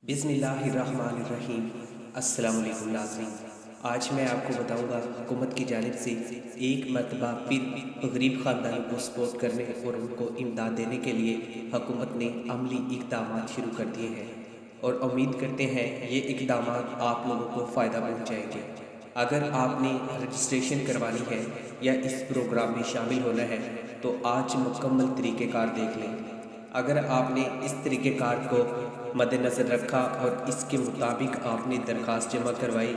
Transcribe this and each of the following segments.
बिस्मिल्लाहिर्रहमानिर्रहीम। अस्सलाम वालेकुम नाज़रीन। आज मैं आपको बताऊंगा हुकूमत की जानिब से एक मरतबा फिर गरीब ख़ानदानों को सपोर्ट करने और उनको इमदाद देने के लिए हुकूमत ने अमली इक़दाम शुरू कर दिए हैं और उम्मीद करते हैं ये इक़दाम आप लोगों को फ़ायदा पहुँचाएंगे। अगर आपने रजिस्ट्रेशन करवानी है या इस प्रोग्राम में शामिल होना है तो आज मुकम्मल तरीक़ेकार देख लें। अगर आपने इस तरीक़ेकार को मद्देनज़र रखा और इसके मुताबिक आपने दरख्वास्त जमा करवाई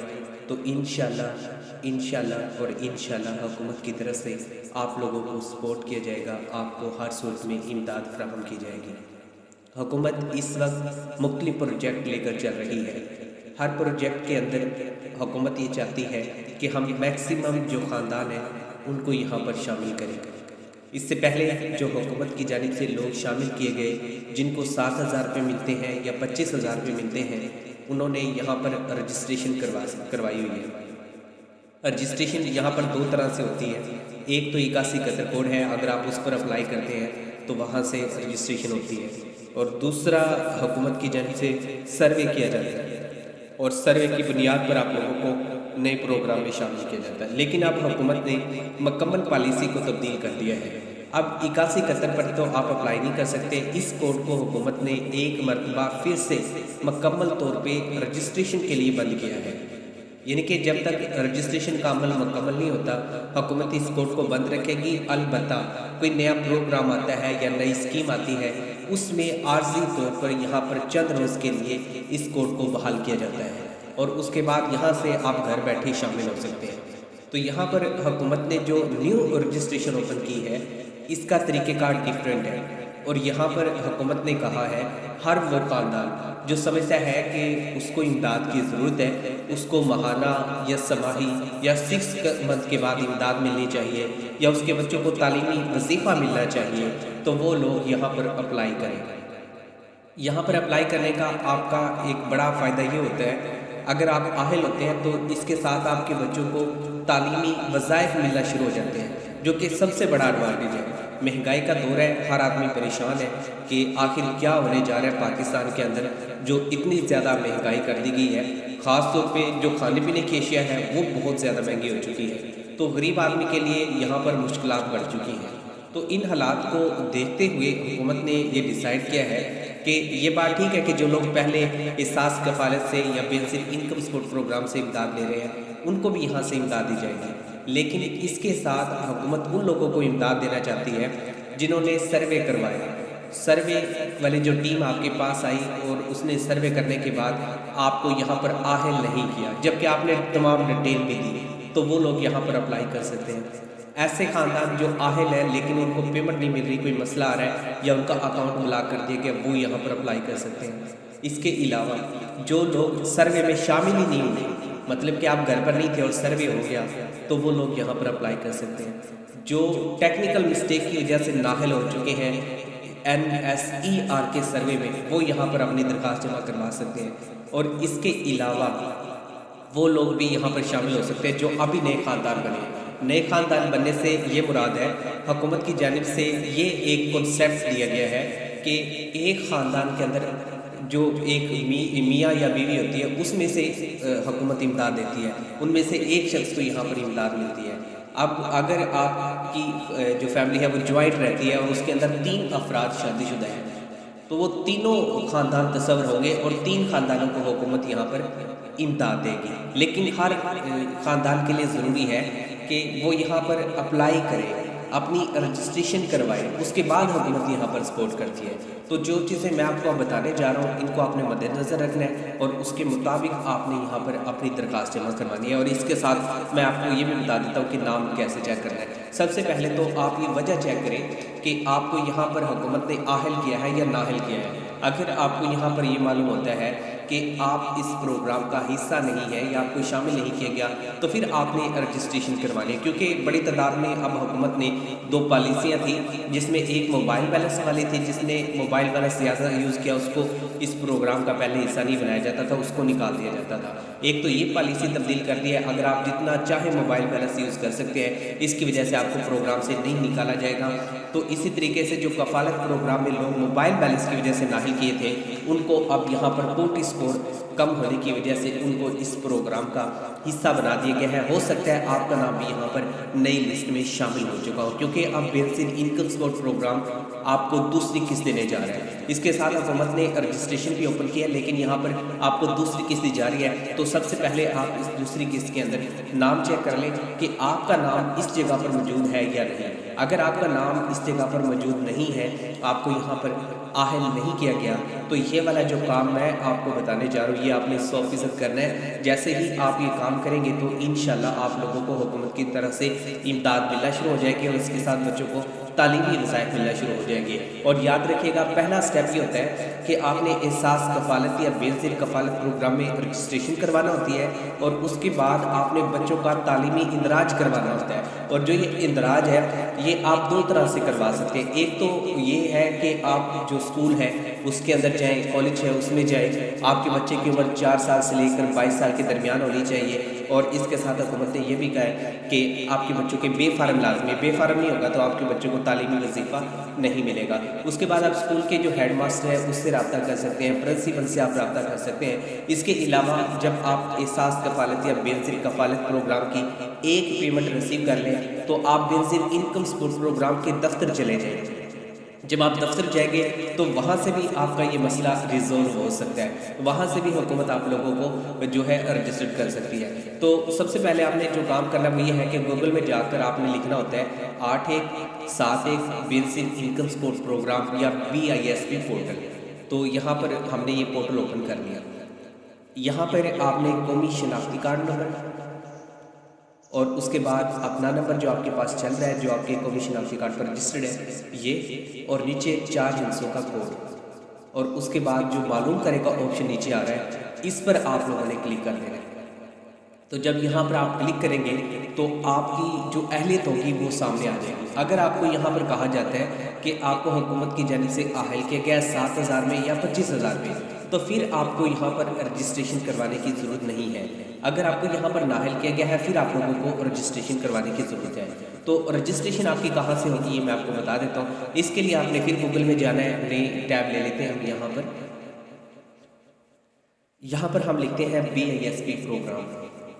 तो इंशाल्लाह और इंशाल्लाह हुकूमत की तरफ से आप लोगों को सपोर्ट किया जाएगा, आपको हर सूरत में इमदाद फराहम की जाएगी। हुकूमत इस वक्त मुख्तलिफ प्रोजेक्ट लेकर चल रही है। हर प्रोजेक्ट के अंदर हुकूमत ये चाहती है कि हम मैक्सिमम जो ख़ानदान हैं उनको यहाँ पर शामिल करें। इससे पहले जो हुकूमत की जानिब से लोग शामिल किए गए जिनको 7,000 रुपये मिलते हैं या 25,000 रुपये मिलते हैं, उन्होंने यहाँ पर रजिस्ट्रेशन करवाई हुई है। रजिस्ट्रेशन यहाँ पर दो तरह से होती है। एक तो 8171 कोड है, अगर आप उस पर अप्लाई करते हैं तो वहाँ से रजिस्ट्रेशन होती है, और दूसरा हुकूमत की जानिब से सर्वे किया जाता है और सर्वे की बुनियाद पर आप लोगों को नए प्रोग्राम में शामिल किया जाता है। लेकिन अब हुकूमत ने मुकम्मल पॉलिसी को तब्दील कर दिया है। अब 8171 पर तो आप अप्लाई नहीं कर सकते। इस कोड को हुकूमत ने एक मरतबा फिर से मुकम्मल तौर पे रजिस्ट्रेशन के लिए बंद किया है। यानी कि जब तक रजिस्ट्रेशन का अमल मुकम्मल नहीं होता, हुकूमत इस कोड को बंद रखेगी। अलबत्ता कोई नया प्रोग्राम आता है या नई स्कीम आती है, उसमें आर्जी तौर पर यहाँ पर चंद रोज़ के लिए इस कोड को बहाल किया जाता है और उसके बाद यहाँ से आप घर बैठे शामिल हो सकते हैं। तो यहाँ पर हुकूमत ने जो न्यू रजिस्ट्रेशन ओपन की है, इसका तरीक़ेकार डिफरेंट है। और यहाँ पर हुकूमत ने कहा है हर वो ख़ानदान जो समझता है कि उसको इमदाद की ज़रूरत है, उसको माहाना या समाही या 6 मंथ के बाद इमदाद मिलनी चाहिए या उसके बच्चों को तालीमी वजीफ़ा मिलना चाहिए, तो वो लोग यहाँ पर अप्लाई करें। यहाँ पर अप्लाई करने का आपका एक बड़ा फ़ायदा ये होता है, अगर आप आहिल होते हैं तो इसके साथ आपके बच्चों को तालीमी वज़ाइफ मिलना शुरू हो जाते हैं, जो कि सबसे बड़ा एडवांटेज है। महंगाई का दौर है, हर आदमी परेशान है कि आखिर क्या होने जा रहा है पाकिस्तान के अंदर, जो इतनी ज़्यादा महंगाई कर दी गई है। ख़ास तौर पे जो खाने पीने की अशिया है वो बहुत ज़्यादा महंगी हो चुकी है, तो गरीब आदमी के लिए यहाँ पर मुश्किलात बढ़ चुकी हैं। तो इन हालात को देखते हुए हुकूमत ने ये डिसाइड किया है कि ये बात ठीक है कि जो लोग पहले एहसास कफ़ालत से या बेसिक इनकम सपोर्ट प्रोग्राम से इमदाद ले रहे हैं उनको भी यहाँ से इमदाद दी जाएगी। लेकिन इसके साथ हुकूमत उन लोगों को इमदाद देना चाहती है जिन्होंने सर्वे करवाया। सर्वे वाली जो टीम आपके पास आई और उसने सर्वे करने के बाद आपको यहाँ पर आहिल नहीं किया, जबकि आपने तमाम डिटेल भी दी, तो वो लोग यहाँ पर अप्लाई कर सकते हैं। ऐसे ख़ानदान जो आहिल है लेकिन उनको पेमेंट नहीं मिल रही, कोई मसला आ रहा है या उनका अकाउंट ब्लॉक कर दिया गया, वो यहाँ पर अप्लाई कर सकते हैं। इसके अलावा जो लोग सर्वे में शामिल ही नहीं हुए, मतलब कि आप घर पर नहीं थे और सर्वे हो गया, तो वो लोग यहाँ पर अप्लाई कर सकते हैं। जो टेक्निकल मिस्टेक की वजह से नाहिल हो चुके हैं NSER के सर्वे में, वो यहाँ पर अपनी दरख्वास्त जमा करवा सकते हैं। और इसके अलावा वो लोग भी यहाँ पर शामिल हो सकते हैं जो अभी नए ख़ानदान बने। नए ख़ानदान बनने से ये मुराद है, हुकूमत की जानिब से ये एक कॉन्सेप्ट दिया गया है कि एक ख़ानदान के अंदर जो एक मियाँ या बीवी होती है उसमें से हुकूमत इमदाद देती है, उनमें से एक शख्स को यहाँ पर इमदाद मिलती है। अब अगर आपकी जो फैमिली है वो जॉइंट रहती है और उसके अंदर 3 अफराद शादीशुदा हैं, तो वो तीनों ख़ानदान तस्वर होंगे और 3 ख़ानदानों को हुकूमत यहाँ पर इमदाद देगी। लेकिन हर ख़ानदान के लिए ज़रूरी है कि वो यहाँ पर अप्लाई करें, अपनी रजिस्ट्रेशन करवाएं, उसके बाद हुकूमत यहाँ पर सपोर्ट करती है। तो जो चीज़ें मैं आपको बताने जा रहा हूँ इनको आपने मद्देनज़र रखना है और उसके मुताबिक आपने यहाँ पर अपनी दरख्वास्त जमा करवानी है। और इसके साथ मैं आपको ये भी बता देता हूँ कि नाम कैसे चेक करना है। सबसे पहले तो आप ये वजह चेक करें कि आपको यहाँ पर हुकूमत ने आहिल किया है या नाहिल किया है। अगर आपको यहाँ पर ये मालूम होता है कि आप इस प्रोग्राम का हिस्सा नहीं है या आपको शामिल नहीं किया गया, तो फिर आपने रजिस्ट्रेशन करवानी है। क्योंकि बड़ी तादाद में अब हुकूमत ने 2 पॉलिसियाँ थी, जिसमें एक मोबाइल बैलेंस वाली थी, जिसने मोबाइल बैलेंस ज़्यादा यूज़ किया उसको इस प्रोग्राम का पहले हिस्सा नहीं बनाया जाता था, उसको निकाल दिया जाता था। एक तो ये पॉलिसी तब्दील कर दी है, अगर आप जितना चाहे मोबाइल बैलेंस यूज़ कर सकते हैं, इसकी वजह से आपको प्रोग्राम से नहीं निकाला जाएगा। तो इसी तरीके से जो कफ़ालत प्रोग्राम में लोग मोबाइल बैलेंस की वजह से नाहिल किए थे उनको अब यहाँ पर पोर्ट स्कोर कम होने की वजह से उनको इस प्रोग्राम का हिस्सा बना दिया गया है। हो सकता है आपका नाम भी यहाँ पर नई लिस्ट में शामिल हो चुका हो, क्योंकि अब बेसिक इनकम सपोर्ट प्रोग्राम आपको दूसरी किस्त देने जा रहा है। इसके साथ हुकूमत ने रजिस्ट्रेशन भी ओपन किया, लेकिन यहाँ पर आपको दूसरी किस्त दी जा रही है। तो सबसे पहले आप इस दूसरी किस्त के अंदर नाम चेक कर लें कि आपका नाम इस जगह पर मौजूद है या नहीं। अगर आपका नाम इस जगह पर मौजूद नहीं है, आपको यहाँ पर आहल नहीं किया गया, तो ये वाला जो काम मैं आपको बताने जा रहा हूँ ये आपने 100% करना है। जैसे ही आप ये काम करेंगे तो इंशाल्लाह आप लोगों को हुकूमत की तरफ से इमदाद मिलना शुरू हो जाएगी और इसके साथ बच्चों को तालीमी वज़ाइफ मिलना शुरू हो जाएंगे। और याद रखिएगा, पहला स्टेप ये होता है कि आपने एहसास कफ़ालत या बेनज़ीर कफ़ालत प्रोग्राम में रजिस्ट्रेशन करवाना होती है और उसके बाद आपने बच्चों का तालीमी इंदराज करवाना होता है। और जो ये इंदराज है ये आप दो तरह से करवा सकते हैं। एक तो ये है कि आप जो स्कूल है उसके अंदर जाएँ, कॉलेज है उसमें जाएँ, आपके बच्चे की उम्र 4 साल से लेकर 22 साल के दरमियान होनी चाहिए। और इसके साथ हुकूमत ने यह भी कहा है कि आपके बच्चों के बेफारम लाजमी, बेफारम नहीं होगा तो आपके बच्चों को तालीमी वजीफ़ा नहीं मिलेगा। उसके बाद आप स्कूल के जो हेड मास्टर है उससे रब्ता कर सकते हैं, प्रिंसिपल से आप रब्ता कर सकते हैं। इसके अलावा जब आप एहसास कफ़ालत या बेनज़ीर कफ़ालत प्रोग्राम की एक पेमेंट रिसीव कर लें तो आप बेनज़ीर इनकम सपोर्ट प्रोग्राम के दफ्तर चले जाएँ। जब आप दफ्तर जाएंगे तो वहाँ से भी आपका ये मसला रिजोल्व हो सकता है, वहाँ से भी हुकूमत आप लोगों को जो है रजिस्टर्ड कर सकती है। तो सबसे पहले आपने जो काम करना वो ये है कि गूगल में जाकर आपने लिखना होता है 8171 बेनज़ीर इनकम सपोर्ट प्रोग्राम या BISP पोर्टल। तो यहाँ पर हमने ये पोर्टल ओपन कर लिया। यहाँ पर आपने कौमी शनाख्ती कार्ड नंबर और उसके बाद अपना नंबर जो आपके पास चल रहा है, जो आपके कौमी शनाख्ती कार्ड पर रजिस्टर्ड है ये, और नीचे 4 हिस्सों का कोड, और उसके बाद जो मालूम करेगा ऑप्शन नीचे आ रहा है, इस पर आप लोगों ने क्लिक कर देना है। तो जब यहाँ पर आप क्लिक करेंगे तो आपकी जो अहलियत होगी वो सामने आ जाएगी। अगर आपको यहाँ पर कहा जाता है कि आपको हुकूमत की जानिब से आहल किया गया 7,000 में या 25,000 में, तो फिर आपको यहाँ पर रजिस्ट्रेशन करवाने की ज़रूरत नहीं है। अगर आपको यहाँ पर नाहल किया गया है फिर आप लोगों को रजिस्ट्रेशन करवाने की ज़रूरत है। तो रजिस्ट्रेशन आपकी कहाँ से होगी ये मैं आपको बता देता हूँ। इसके लिए आपने फिर गूगल में जाना है, नई टैब ले लेते हैं हम यहाँ पर हम लिखते हैं BISP प्रोग्राम,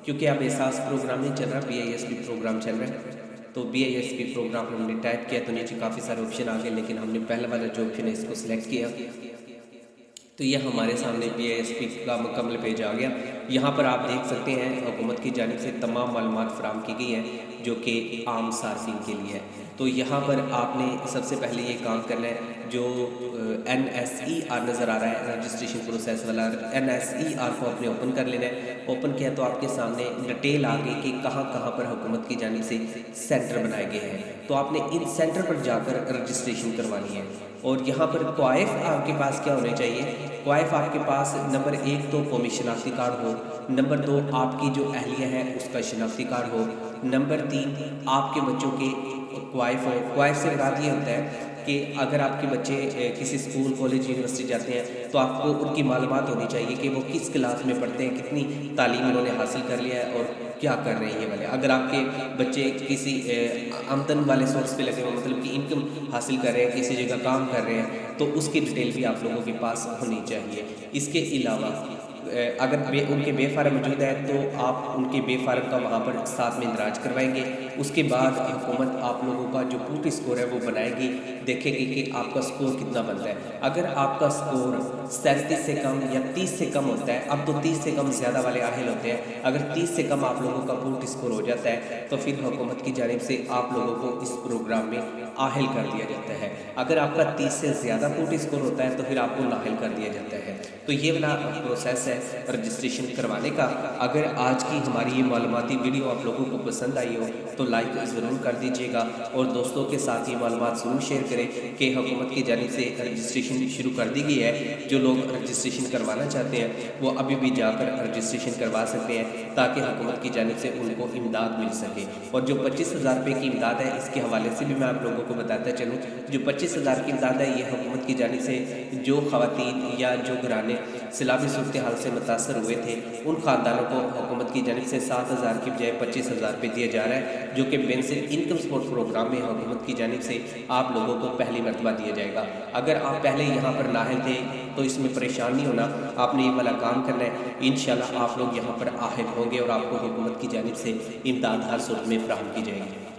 क्योंकि अब एहसास प्रोग्राम नहीं चल रहा, BISP प्रोग्राम चल रहा है। तो BISP प्रोग्राम हमने टाइप किया तो नीचे काफ़ी सारे ऑप्शन आ गए, लेकिन हमने पहला वाला जो ऑप्शन है इसको सिलेक्ट किया तो यह हमारे सामने BISP का मुकम्मल पेज आ गया। यहाँ पर आप देख सकते हैं हुकूमत की जानिब से तमाम मालूमात फराहम की गई हैं जो कि आम सार्फिन के लिए है। तो यहाँ पर आपने सबसे पहले ये काम करना है, जो NSER नज़र आ रहा है रजिस्ट्रेशन प्रोसेस वाला, NSER को आपने ओपन कर लेना है। ओपन किया तो आपके सामने डिटेल आ गई कि कहाँ कहाँ पर हुकूमत की जानिब से सेंटर बनाए गए हैं। तो आपने इन सेंटर पर जाकर रजिस्ट्रेशन करवानी है। और यहाँ पर क्वाइफ आपके पास क्या होने चाहिए, क्वाइफ आपके पास नंबर 1 तो कौमी शनाख्ती कार्ड हो, नंबर 2 आपकी जो अहलिया है उसका शनाख्ती कार्ड हो, नंबर 3 आपके बच्चों के क्वाइफ हो। क्वाइफ से मुराद ये होता है कि अगर आपके बच्चे किसी स्कूल, कॉलेज, यूनिवर्सिटी जाते हैं तो आपको उनकी मालूमात होनी चाहिए कि वो किस क्लास में पढ़ते हैं, कितनी तालीम उन्होंने हासिल कर लिया है और क्या कर रहे हैं ये वाले। अगर आपके बच्चे किसी आमदन वाले सोर्स पे लगे हुए, मतलब कि इनकम हासिल कर रहे हैं, किसी जगह काम कर रहे हैं, तो उसकी डिटेल भी आप लोगों के पास होनी चाहिए। इसके अलावा अगर उनके बेफारम मौजूद है तो आप उनके बेफारम का वहाँ पर साथ में इंदराज करवाएंगे। उसके बाद हुकूमत आप लोगों का जो पूरी स्कोर है वो बनाएगी, देखेगी कि आपका स्कोर कितना बनता है। अगर आपका स्कोर 37 से कम या 30 से कम होता है, अब तो 30 से कम ज़्यादा वाले आहल होते हैं, अगर 30 से कम आप लोगों का पूरी स्कोर हो जाता है तो फिर हुकूमत की जानिब से आप लोगों को इस प्रोग्राम में आहल कर दिया जाता है। अगर आपका 30 से ज़्यादा पूरी स्कोर होता है तो फिर आपको नाहल कर दिया जाता है। तो ये वाला प्रोसेस है रजिस्ट्रेशन करवाने का। अगर आज की हमारी ये मालूमाती वीडियो आप लोगों को पसंद आई हो तो लाइक ज़रूर कर दीजिएगा और दोस्तों के साथ ये मालूमात ज़रूर शेयर करें कि हुकूमत की जानिब से रजिस्ट्रेशन शुरू कर दी गई है। जो लोग रजिस्ट्रेशन करवाना चाहते हैं वो अभी भी जाकर रजिस्ट्रेशन करवा सकते हैं ताकि हुकूमत की जानिब से उनको इमदाद मिल सके। और जो 25,000 रुपये की इमदाद है इसके हवाले से भी मैं आप लोगों को बताता चलूँ। जो 25,000 की इमदाद है ये हुकूमत की जानिब से जो ख़वातीन या जो घराने सैलाबी सूरत हाल से मुतासर हुए थे, उन ख़ानदानों को हुकूमत की जानिब से 7,000 की बजाय 25,000 रुपये दिया जा रहा है, जो कि बेसिक इनकम सपोर्ट प्रोग्राम में हुकूमत की जानिब से आप लोगों को पहली मरतबा दिया जाएगा। अगर आप पहले यहाँ पर नाअहल थे तो इसमें परेशान नहीं होना, आपने ये वाला काम करना है। इंशाल्लाह आप लोग यहाँ पर आहल होंगे और आपको हुकूमत की जानिब से इमदाद हर सूरत में फराहम की जाएगी।